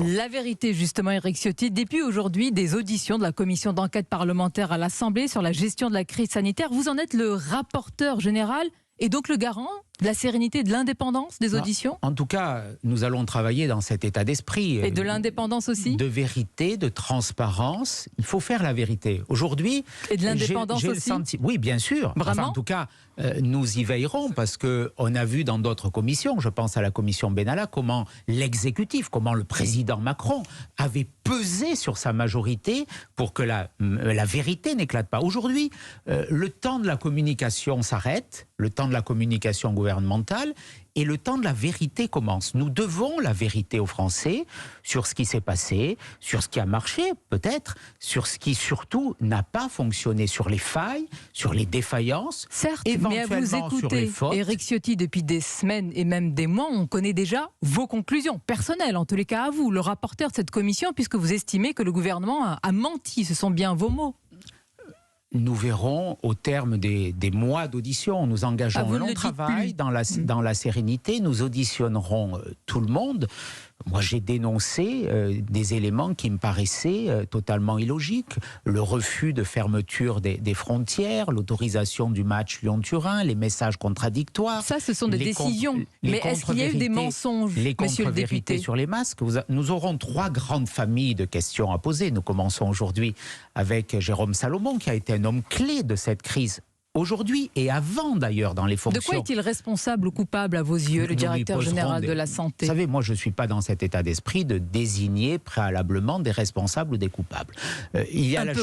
important. La vérité, justement, Éric Ciotti. Depuis aujourd'hui, des auditions de la commission d'enquête parlementaire à l'Assemblée sur la gestion de la crise sanitaire. Vous en êtes le rapporteur général et donc le garant de la sérénité et de l'indépendance des auditions. En tout cas, nous allons travailler dans cet état d'esprit. Et de l'indépendance aussi. De vérité, de transparence. Il faut faire la vérité. Aujourd'hui, et de l'indépendance aussi. Oui, bien sûr. Vraiment en tout cas, nous y veillerons parce qu'on a vu dans d'autres commissions, je pense à la commission Benalla, comment l'exécutif, comment le président Macron avait pesé sur sa majorité pour que la vérité n'éclate pas. Aujourd'hui, le temps de la communication s'arrête, le temps de la communication gouvernementale, et le temps de la vérité commence. Nous devons la vérité aux Français sur ce qui s'est passé, sur ce qui a marché peut-être, sur ce qui surtout n'a pas fonctionné, sur les failles, sur les défaillances, certes, éventuellement mais à vous écouter, sur les fautes. Éric Ciotti, depuis des semaines et même des mois, on connaît déjà vos conclusions personnelles, en tous les cas à vous, le rapporteur de cette commission, puisque vous estimez que le gouvernement a menti. Ce sont bien vos mots. Nous verrons au terme des mois d'audition. Nous engageons un long travail dans la sérénité. Nous auditionnerons tout le monde. Moi, j'ai dénoncé des éléments qui me paraissaient totalement illogiques. Le refus de fermeture des frontières, l'autorisation du match Lyon-Turin, les messages contradictoires. Ça, ce sont des décisions. Mais est-ce qu'il y a eu des mensonges, les monsieur le député? sur les masques. Nous aurons 3 grandes familles de questions à poser. Nous commençons aujourd'hui avec Jérôme Salomon, qui a été un homme clé de cette crise. Aujourd'hui et avant d'ailleurs dans les fonctions. De quoi est-il responsable ou coupable à vos yeux, le directeur général de la santé? Vous savez, moi je ne suis pas dans cet état d'esprit de désigner préalablement des responsables ou des coupables.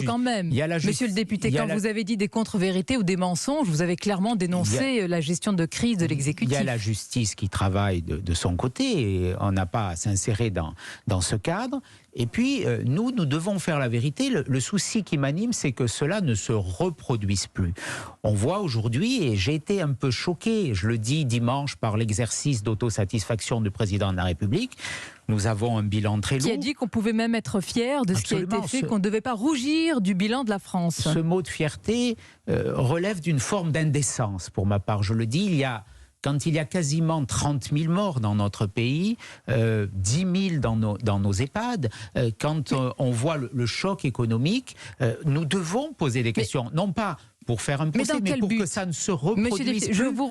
Quand même. Monsieur le député, quand vous avez dit des contre-vérités ou des mensonges, vous avez clairement dénoncé la gestion de crise de l'exécutif. Il y a la justice qui travaille de son côté et on n'a pas à s'insérer dans ce cadre. Et puis, nous devons faire la vérité. Le souci qui m'anime, c'est que cela ne se reproduise plus. On voit aujourd'hui, et j'ai été un peu choqué, je le dis dimanche, par l'exercice d'autosatisfaction du président de la République. Nous avons un bilan très lourd. Qui a dit qu'on pouvait même être fier de ce qui a été fait, qu'on ne devait pas rougir du bilan de la France. Ce mot de fierté relève d'une forme d'indécence, pour ma part. Je le dis, quand il y a quasiment 30 000 morts dans notre pays, 10 000 dans nos EHPAD, quand on voit le choc économique, nous devons poser des questions. Non pas pour faire un procès, mais pour que ça ne se reproduise plus. Je vous